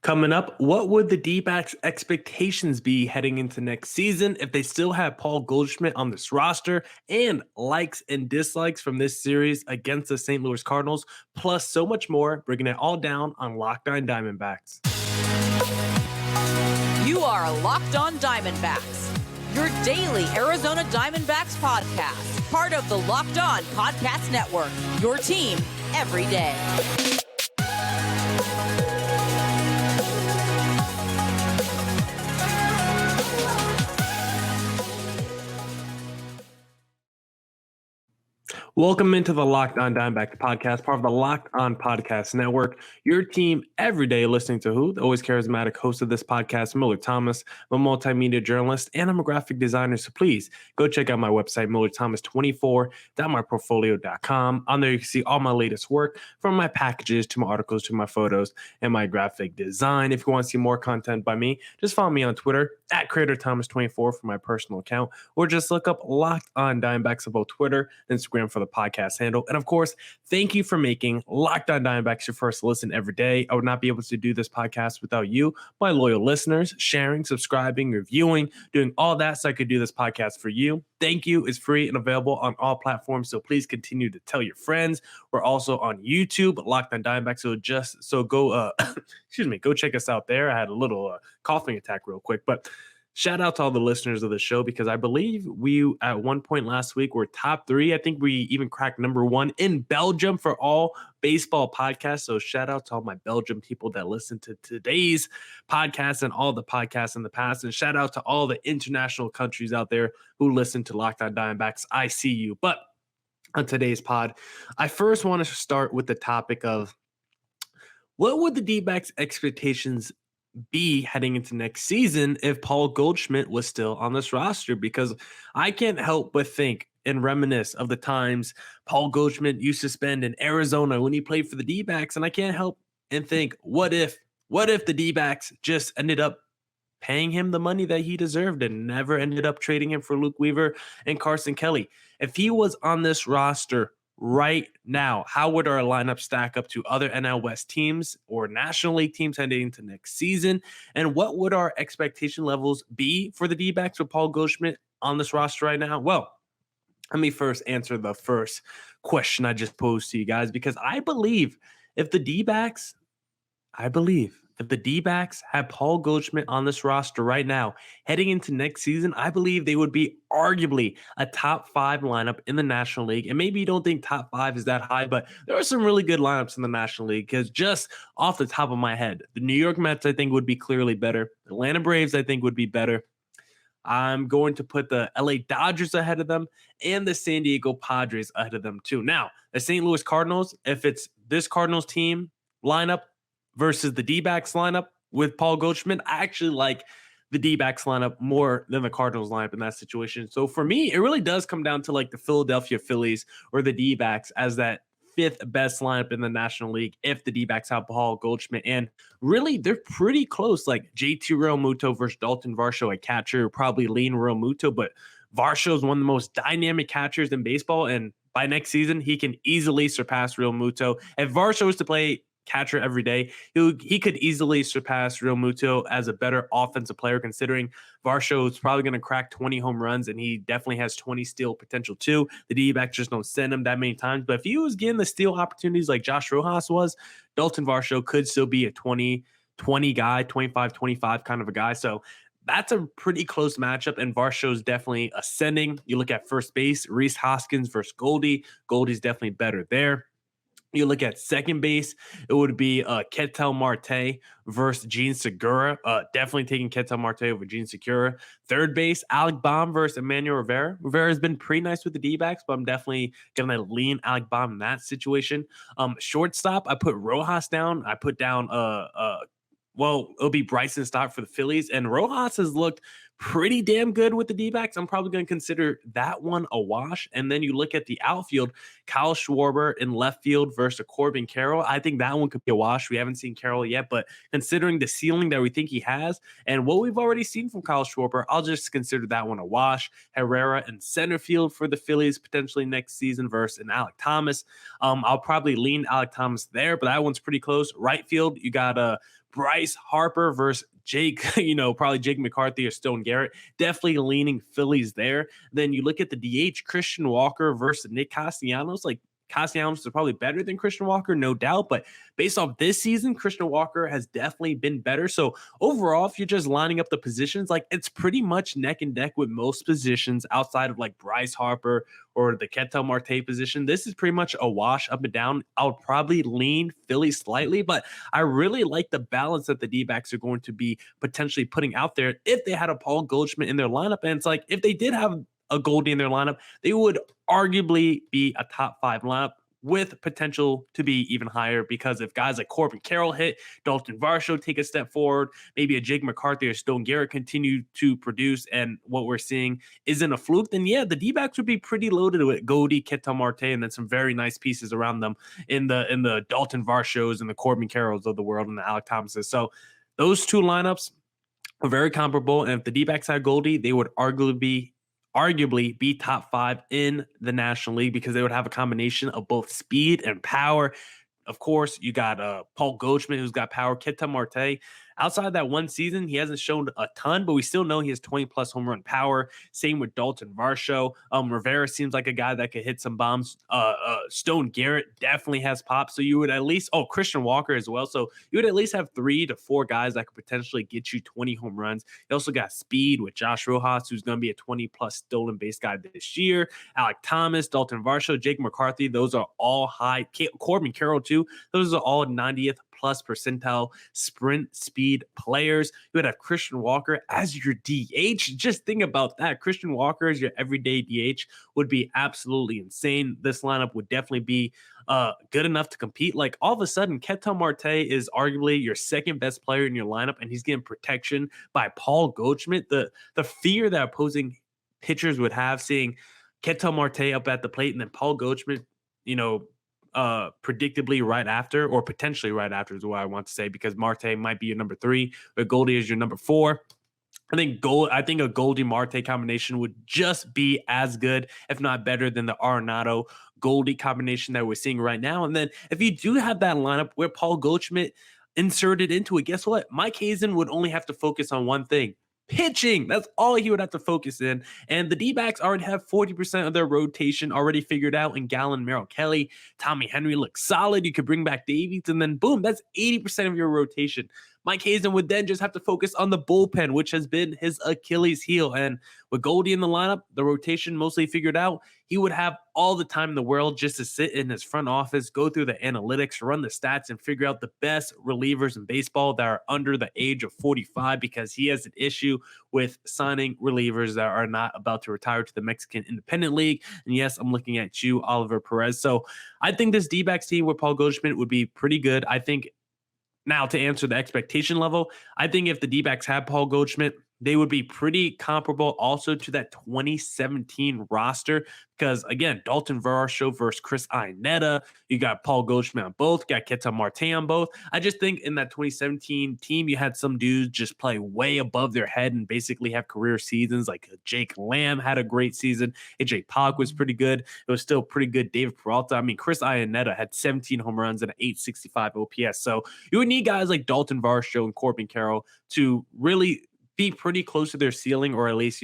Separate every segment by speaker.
Speaker 1: Coming up, what would the D-backs expectations be heading into next season if they still have Paul Goldschmidt on this roster, and likes and dislikes from this series against the St. Louis Cardinals, plus so much more, bringing it all down on Locked On Diamondbacks.
Speaker 2: You are Locked On Diamondbacks, your daily Arizona Diamondbacks podcast, part of the Locked On Podcast Network, your team every day.
Speaker 1: Welcome into the Locked On Diamondbacks podcast, part of the Locked On Podcast Network. Your team every day listening to who? The always charismatic host of this podcast, Millard Thomas. I'm a multimedia journalist and I'm a graphic designer, so please go check out my website, millardthomas24.myportfolio.com. On there you can see all my latest work, from my packages to my articles to my photos and my graphic design. If you want to see more content by me, just follow me on Twitter at CreatorThomas24 for my personal account, or just look up Locked On Diamondbacks on both Twitter and Instagram for the podcast handle. And of course, thank you for making Locked On Diamondbacks your first listen every day. I would not be able to do this podcast without you, my loyal listeners, sharing, subscribing, reviewing, doing all that so I could do this podcast for you. Thank you. It's free and available on all platforms, so please continue to tell your friends. We're also on YouTube, Locked On Diamondbacks. So go go check us out there. I had a little coughing attack real quick, but shout out to all the listeners of the show, because I believe we, at one point last week, were top 3. I think we even cracked number 1 in Belgium for all baseball podcasts. So shout out to all my Belgium people that listen to today's podcast and all the podcasts in the past. And shout out to all the international countries out there who listen to Locked On Diamondbacks. I see you. But on today's pod, I first want to start with the topic of what would the D-backs expectations be heading into next season if Paul Goldschmidt was still on this roster, because I can't help but think and reminisce of the times Paul Goldschmidt used to spend in Arizona when he played for the D-backs, and I can't help and think, what if the D-backs just ended up paying him the money that he deserved and never ended up trading him for Luke Weaver and Carson Kelly? If he was on this roster right now, how would our lineup stack up to other NL West teams or National League teams heading into next season? And what would our expectation levels be for the D-backs with Paul Goldschmidt on this roster right now? Well, let me first answer the first question I just posed to you guys, because I believe if the D-backs had Paul Goldschmidt on this roster right now, heading into next season, I believe they would be arguably a top 5 lineup in the National League. And maybe you don't think top 5 is that high, but there are some really good lineups in the National League, because just off the top of my head, the New York Mets, I think, would be clearly better. The Atlanta Braves, I think, would be better. I'm going to put the LA Dodgers ahead of them and the San Diego Padres ahead of them too. Now, the St. Louis Cardinals, if it's this Cardinals team lineup versus the D-backs lineup with Paul Goldschmidt, I actually like the D-backs lineup more than the Cardinals lineup in that situation. So for me, it really does come down to like the Philadelphia Phillies or the D-backs as that 5th best lineup in the National League if the D-backs have Paul Goldschmidt. And really, they're pretty close. Like JT Realmuto versus Dalton Varsho at catcher, probably lean Realmuto, but Varsho is one of the most dynamic catchers in baseball, and by next season, he can easily surpass Realmuto. If Varsho was to play catcher every day, he could easily surpass Realmuto as a better offensive player, considering Varsho is probably going to crack 20 home runs, and he definitely has 20 steal potential too. The D-backs just don't send him that many times, but if he was getting the steal opportunities like Josh Rojas was, Dalton Varsho could still be a 20 guy, 25 kind of a guy. So that's a pretty close matchup, and Varsho's definitely ascending. You look at first base, Rhys Hoskins versus Goldie. Goldie's definitely better there. You look at second base, it would be Ketel Marte versus Gene Segura. Definitely taking Ketel Marte over Gene Segura. Third base, Alec Baum versus Emmanuel Rivera. Rivera has been pretty nice with the D-backs, but I'm definitely going to lean Alec Baum in that situation. Shortstop, I put Rojas down. I put down it'll be Bryson Stott for the Phillies. And Rojas has looked pretty damn good with the D-backs. I'm probably going to consider that one a wash. And then you look at the outfield, Kyle Schwarber in left field versus Corbin Carroll. I think that one could be a wash. We haven't seen Carroll yet, but considering the ceiling that we think he has and what we've already seen from Kyle Schwarber, I'll just consider that one a wash. Herrera in center field for the Phillies potentially next season versus an Alek Thomas. I'll probably lean Alek Thomas there, but that one's pretty close. Right field, you got Bryce Harper versus Jake, probably Jake McCarthy or Stone Garrett. Definitely leaning Phillies there. Then you look at the DH, Christian Walker versus Nick Castellanos. Like, Castellanos is probably better than Christian Walker, no doubt. But based off this season, Christian Walker has definitely been better. So overall, if you're just lining up the positions, like it's pretty much neck and neck with most positions outside of like Bryce Harper or the Ketel Marte position. This is pretty much a wash up and down. I'll probably lean Philly slightly, but I really like the balance that the D-backs are going to be potentially putting out there if they had a Paul Goldschmidt in their lineup. And it's like, if they did have a Goldie in their lineup, they would arguably be a top 5 lineup with potential to be even higher, because if guys like Corbin Carroll hit, Dalton Varsho take a step forward, maybe a Jake McCarthy or Stone Garrett continue to produce, and what we're seeing isn't a fluke, then yeah, the D-backs would be pretty loaded with Goldie, Ketel Marte, and then some very nice pieces around them in the Dalton Varshos and the Corbin Carrolls of the world and the Alek Thomases. So those two lineups are very comparable, and if the D-backs had Goldie, they would arguably be top 5 in the National League, because they would have a combination of both speed and power. Of course, you got Paul Goldschmidt, who's got power. Ketel Marte, outside of that one season, he hasn't shown a ton, but we still know he has 20-plus home run power. Same with Dalton Varsho. Rivera seems like a guy that could hit some bombs. Stone Garrett definitely has pop. So you would at least, Christian Walker as well. So you would at least have 3 to 4 guys that could potentially get you 20 home runs. You also got speed with Josh Rojas, who's going to be a 20-plus stolen base guy this year. Alek Thomas, Dalton Varsho, Jake McCarthy, those are all high. Corbin Carroll, too. Those are all 90th plus percentile sprint speed players. You would have Christian Walker as your DH. Just think about that. Christian Walker as your everyday DH would be absolutely insane. This lineup would definitely be good enough to compete. Like, all of a sudden, Ketel Marte is arguably your second best player in your lineup, and he's getting protection by Paul Goldschmidt. The fear that opposing pitchers would have seeing Ketel Marte up at the plate and then Paul Goldschmidt, predictably right after, or potentially right after is what I want to say, because Marte might be your number 3, but Goldie is your number 4. I think a Goldie Marte combination would just be as good, if not better, than the Arenado Goldie combination that we're seeing right now. And then if you do have that lineup where Paul Goldschmidt inserted into it, guess what? Mike Hazen would only have to focus on one thing: pitching. That's all he would have to focus in. And the D-backs already have 40% of their rotation already figured out in Gallen, Merrill Kelly. Tommy Henry looks solid. You could bring back Davies, and then boom, that's 80% of your rotation. Mike Hazen would then just have to focus on the bullpen, which has been his Achilles heel. And with Goldie in the lineup, the rotation mostly figured out, he would have all the time in the world just to sit in his front office, go through the analytics, run the stats, and figure out the best relievers in baseball that are under the age of 45, because he has an issue with signing relievers that are not about to retire to the Mexican Independent League. And yes, I'm looking at you, Oliver Perez. So I think this D-backs team with Paul Goldschmidt would be pretty good. I think, now, to answer the expectation level, I think if the D-backs had Paul Goldschmidt, they would be pretty comparable also to that 2017 roster, because, again, Dalton Varsho versus Chris Iannetta. You got Paul Goldschmidt on both. You got Ketel Marte on both. I just think in that 2017 team, you had some dudes just play way above their head and basically have career seasons. Like Jake Lamb had a great season. AJ Pollock was pretty good. It was still pretty good. David Peralta. I mean, Chris Iannetta had 17 home runs and an 865 OPS. So you would need guys like Dalton Varsho and Corbin Carroll to really be pretty close to their ceiling, or at least,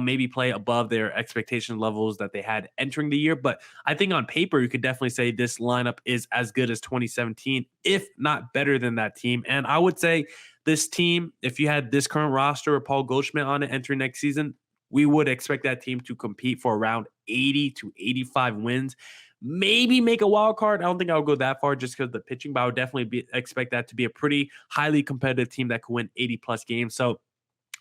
Speaker 1: maybe play above their expectation levels that they had entering the year. But I think on paper, you could definitely say this lineup is as good as 2017, if not better than that team. And I would say this team, if you had this current roster or Paul Goldschmidt on it entering next season, we would expect that team to compete for around 80 to 85 wins. Maybe make a wild card. I don't think I'll go that far just because of the pitching, but I would definitely expect that to be a pretty highly competitive team that could win 80-plus games. So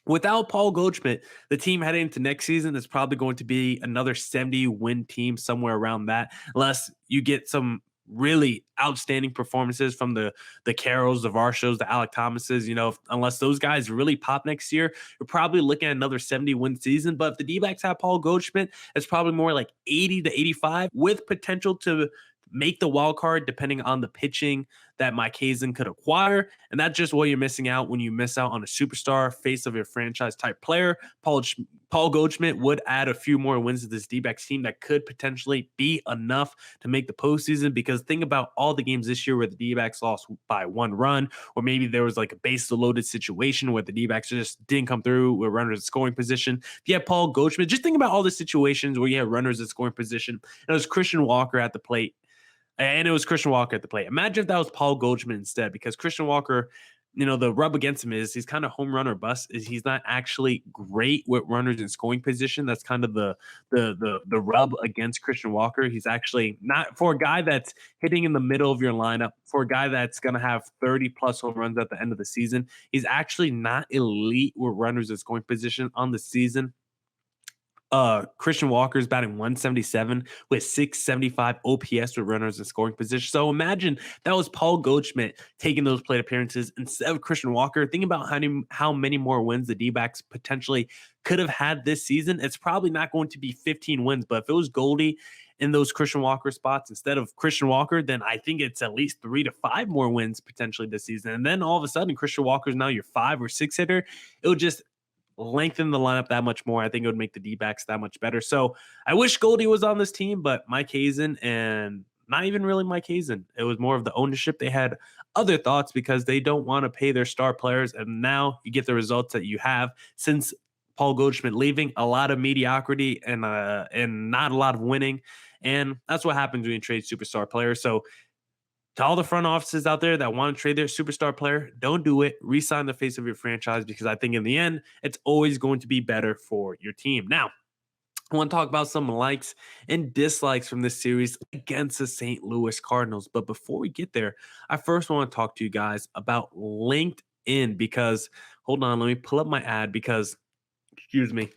Speaker 1: without Paul Goldschmidt, the team heading into next season is probably going to be another 70-win team, somewhere around that, unless you get some really outstanding performances from the Carrolls, the Varshos, the Alec Thomases. Unless those guys really pop next year, you're probably looking at another 70-win season. But if the D-backs have Paul Goldschmidt, it's probably more like 80 to 85 with potential to make the wild card depending on the pitching that Mike Hazen could acquire. And that's just what you're missing out when you miss out on a superstar, face of your franchise type player. Paul Goldschmidt would add a few more wins to this D-backs team that could potentially be enough to make the postseason, because think about all the games this year where the D-backs lost by 1 run, or maybe there was like a base loaded situation where the D-backs just didn't come through with runners at scoring position. If you have Paul Goldschmidt, just think about all the situations where you have runners at scoring position and it was Christian Walker at the plate. Imagine if that was Paul Goldschmidt instead, because Christian Walker, the rub against him is he's kind of home run or bust. Is he's not actually great with runners in scoring position. That's kind of the rub against Christian Walker. He's actually not, for a guy that's hitting in the middle of your lineup, for a guy that's going to have 30 plus home runs at the end of the season. He's actually not elite with runners in scoring position on the season. Christian Walker is batting 177 with 675 OPS with runners in scoring position. So imagine that was Paul Goldschmidt taking those plate appearances instead of Christian Walker. Think about how many more wins the D-backs potentially could have had this season. It's probably not going to be 15 wins, but if it was Goldie in those Christian Walker spots instead of Christian Walker, then I think it's at least 3 to 5 more wins potentially this season. And then all of a sudden, Christian Walker is now your 5 or 6 hitter. It would just lengthen the lineup that much more. I think it would make the D-backs that much better. So I wish Goldie was on this team, but Mike Hazen, and not even really Mike Hazen, it was more of the ownership. They had other thoughts because they don't want to pay their star players. And now you get the results that you have since Paul Goldschmidt leaving, a lot of mediocrity and not a lot of winning. And that's what happens when you trade superstar players. So to all the front offices out there that want to trade their superstar player, don't do it. Re-sign the face of your franchise, because I think in the end, it's always going to be better for your team. Now, I want to talk about some likes and dislikes from this series against the St. Louis Cardinals. But before we get there, I first want to talk to you guys about LinkedIn, because, hold on, let me pull up my ad because, excuse me.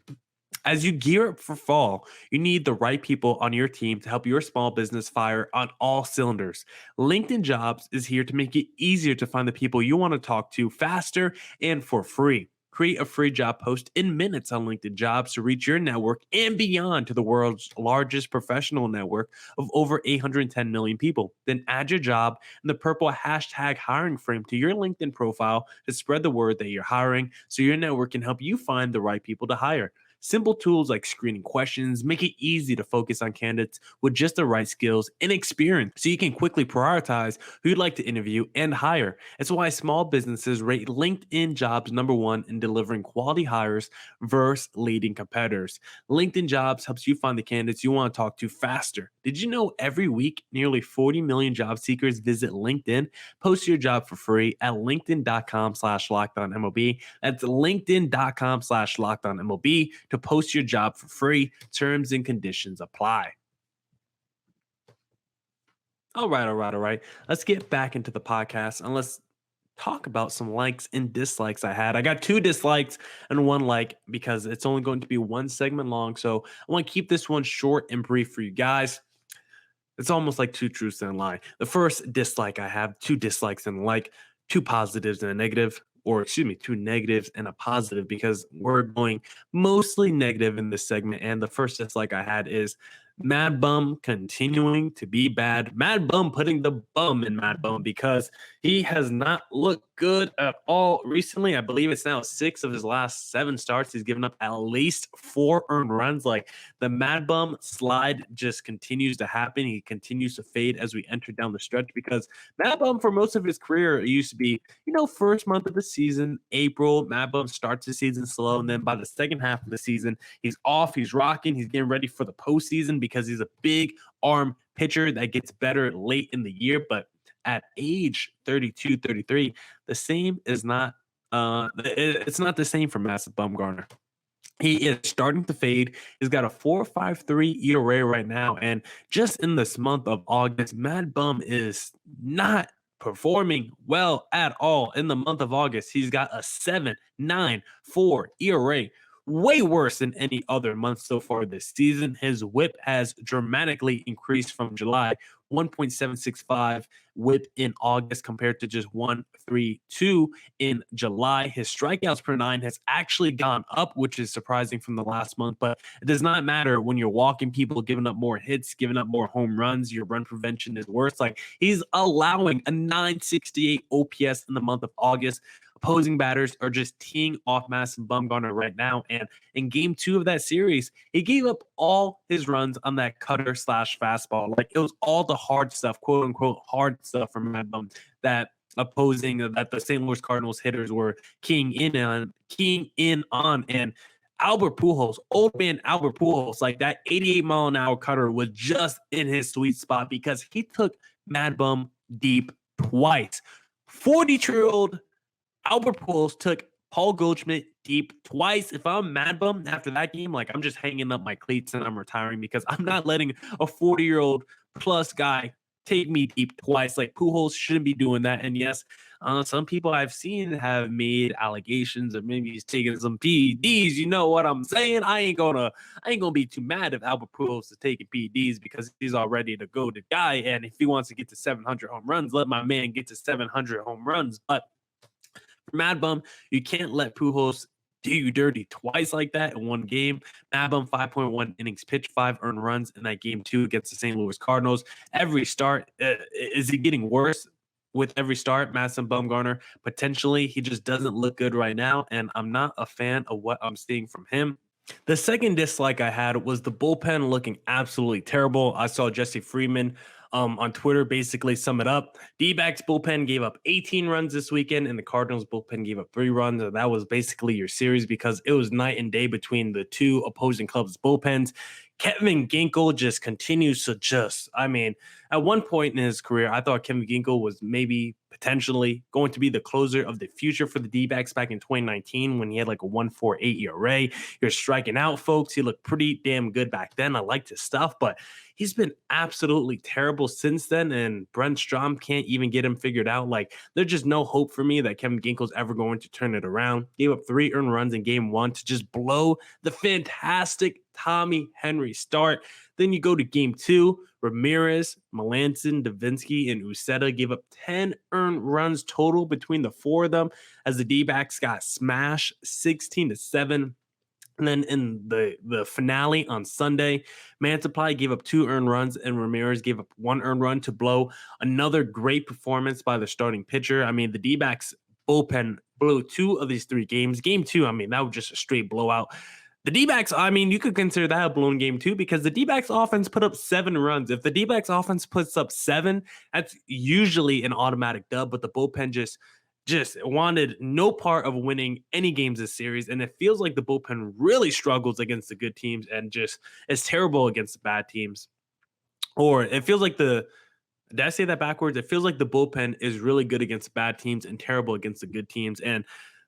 Speaker 1: As you gear up for fall, you need the right people on your team to help your small business fire on all cylinders. LinkedIn Jobs is here to make it easier to find the people you want to talk to faster and for free. Create a free job post in minutes on LinkedIn Jobs to reach your network and beyond to the world's largest professional network of over 810 million people. Then add your job and the purple hashtag hiring frame to your LinkedIn profile to spread the word that you're hiring, so your network can help you find the right people to hire. Simple tools like screening questions make it easy to focus on candidates with just the right skills and experience, so you can quickly prioritize who you'd like to interview and hire. It's why small businesses rate LinkedIn Jobs #1 in delivering quality hires versus leading competitors. LinkedIn Jobs helps you find the candidates you want to talk to faster. Did you know every week nearly 40 million job seekers visit LinkedIn? Post your job for free at linkedin.com/lockedonmlb. That's linkedin.com/lockedonmlb to post your job for free. Terms and conditions apply. All right. Let's get back into the podcast and let's talk about some likes and dislikes I had. I got 2 dislikes and 1 like because it's only going to be 1 segment long. So I want to keep this one short and brief for you guys. It's almost like 2 truths and a lie. The first dislike I have, 2 dislikes and a like, 2 positives and a negative. Or 2 negatives and a positive, because we're going mostly negative in this segment. And the first dislike I had is Mad Bum continuing to be bad. Mad Bum putting the bum in Mad Bum, because he has not looked good at all recently. I believe it's now 6 of his last 7 starts. He's given up at least 4 earned runs. Like, the Mad Bum slide just continues to happen. He continues to fade as we enter down the stretch, because Mad Bum, for most of his career, it used to be, first month of the season, April, Mad Bum starts the season slow. And then by the second half of the season, he's off, he's rocking, he's getting ready for the postseason, because he's a big arm pitcher that gets better late in the year. But at age 32, 33, the same is not, it's not the same for Massive Bumgarner. He is starting to fade. He's got a 4.53 ERA right now. And just in this month of August, Mad Bum is not performing well at all. In the month of August, he's got a 7.94 ERA. Way worse than any other month so far this season. His whip has dramatically increased from July, 1.765 whip in August compared to just 1.32 in July. His strikeouts per nine has actually gone up, which is surprising from the last month, but it does not matter when you're walking people, giving up more hits, giving up more home runs. Your run prevention is worse. Like, he's allowing a 968 OPS in the month of August. Opposing batters are just teeing off Madison Bumgarner right now. And in game 2 of that series, he gave up all his runs on that cutter slash fastball. Like, it was all the hard stuff, quote unquote, hard stuff from Mad Bum that the St. Louis Cardinals hitters were keying in on. And Albert Pujols, old man Albert Pujols, like, that 88-mile-an-hour cutter was just in his sweet spot because he took Mad Bum deep twice. 42-year-old Albert Pujols took Paul Goldschmidt deep twice. If I'm Mad Bum after that game, like, I'm just hanging up my cleats and I'm retiring because I'm not letting a 40-year-old plus guy take me deep twice. Like, Pujols shouldn't be doing that. And yes, some people I've seen have made allegations of maybe he's taking some PEDs. You know what I'm saying? I ain't gonna be too mad if Albert Pujols is taking PEDs because he's already the go-to guy. And if he wants to get to 700 home runs, let my man get to 700 home runs. But Mad Bum, you can't let Pujols do you dirty twice like that in one game. Mad Bum, 5.1 innings pitched, 5 earned runs in that game 2 against the St. Louis Cardinals. Every start, is he getting worse with every start? Madison Bumgarner, potentially. He just doesn't look good right now, and I'm not a fan of what I'm seeing from him. The second dislike I had was the bullpen looking absolutely terrible. I saw Jesse Freeman on Twitter basically sum it up. Dbacks bullpen gave up 18 runs this weekend, and the Cardinals bullpen gave up 3 runs. And that was basically your series because it was night and day between the two opposing clubs' bullpens. Kevin Ginkel just continues to at one point in his career, I thought Kevin Ginkel was maybe potentially going to be the closer of the future for the D-backs back in 2019 when he had like a 1.48 ERA. You're striking out, folks. He looked pretty damn good back then. I liked his stuff, but he's been absolutely terrible since then, and Brent Strom can't even get him figured out. Like, there's just no hope for me that Kevin Ginkel's ever going to turn it around. Gave up 3 earned runs in game 1 to just blow the fantastic Tommy Henry start. Then you go to game 2, Ramirez, Melanson, Davinsky, and Uceta gave up 10 earned runs total between the 4 of them as the D-backs got smashed 16-7. And then in the finale on Sunday, Mantiply gave up 2 earned runs and Ramirez gave up 1 earned run to blow another great performance by the starting pitcher. I mean, the D-backs bullpen blew 2 of these 3 games. Game 2, I mean, that was just a straight blowout. The D-backs, I mean, you could consider that a blown game too because the D-backs offense put up 7 runs. If the D-backs offense puts up 7, that's usually an automatic dub, but the bullpen just wanted no part of winning any games this series, and it feels like the bullpen really struggles against the good teams and just is terrible against the bad teams. Or it feels like did I say that backwards? It feels like the bullpen is really good against bad teams and terrible against the good teams. And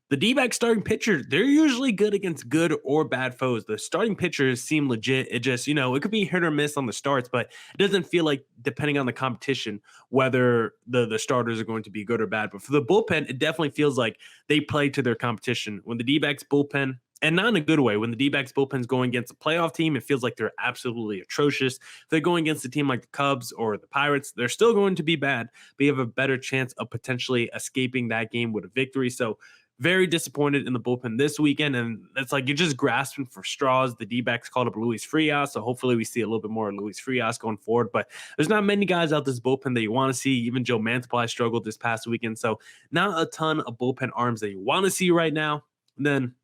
Speaker 1: the D-backs starting pitchers, they're usually good against good or bad foes. The starting pitchers seem legit. It just, it could be hit or miss on the starts, but it doesn't feel like, depending on the competition, whether the starters are going to be good or bad. But for the bullpen, it definitely feels like they play to their competition. When the D-backs bullpen, and not in a good way, when the D-backs bullpen is going against a playoff team, it feels like they're absolutely atrocious. If they're going against a team like the Cubs or the Pirates, they're still going to be bad, but you have a better chance of potentially escaping that game with a victory. So very disappointed in the bullpen this weekend, and it's like you're just grasping for straws. The D-backs called up Luis Frias, so hopefully we see a little bit more of Luis Frias going forward, but there's not many guys out this bullpen that you want to see. Even Joe Mantiply struggled this past weekend, so not a ton of bullpen arms that you want to see right now. And then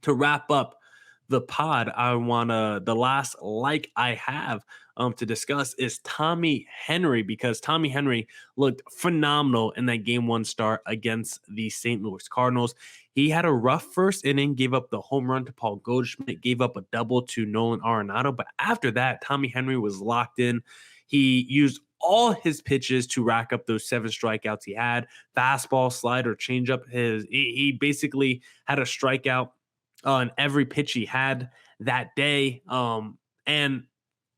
Speaker 1: to wrap up the pod, the last like I have to discuss is Tommy Henry, because Tommy Henry looked phenomenal in that game 1 start against the St. Louis Cardinals. He had a rough first inning, gave up the home run to Paul Goldschmidt, gave up a double to Nolan Arenado, but after that, Tommy Henry was locked in. He used all his pitches to rack up those 7 strikeouts he had. Fastball, slider, changeup. He basically had a strikeout on every pitch he had that day. And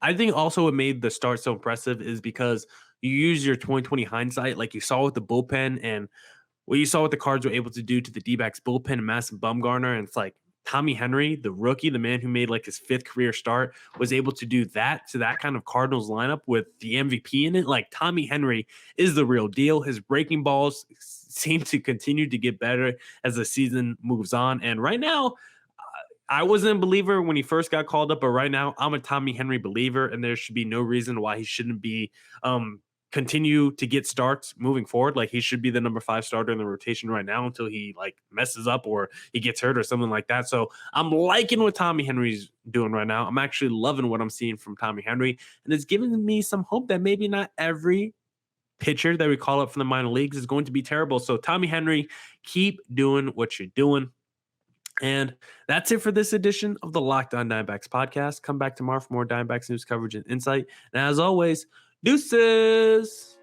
Speaker 1: I think also what made the start so impressive is because you use your 2020 hindsight, like you saw with the bullpen and what you saw what the Cards were able to do to the D-backs bullpen and Madison Bumgarner. And it's like, Tommy Henry, the rookie, the man who made like his 5th career start, was able to do that to that kind of Cardinals lineup with the MVP in it. Like, Tommy Henry is the real deal. His breaking balls seem to continue to get better as the season moves on. And right now, I wasn't a believer when he first got called up, but right now I'm a Tommy Henry believer, and there should be no reason why he shouldn't be continue to get starts moving forward. Like, he should be the number 5 starter in the rotation right now until he like messes up or he gets hurt or something like that. So I'm liking what Tommy Henry's doing right now. I'm actually loving what I'm seeing from Tommy Henry, and it's giving me some hope that maybe not every pitcher that we call up from the minor leagues is going to be terrible. So Tommy Henry, keep doing what you're doing. And that's it for this edition of the Locked On Diamondbacks podcast. Come back tomorrow for more Diamondbacks news coverage and insight. And as always, deuces.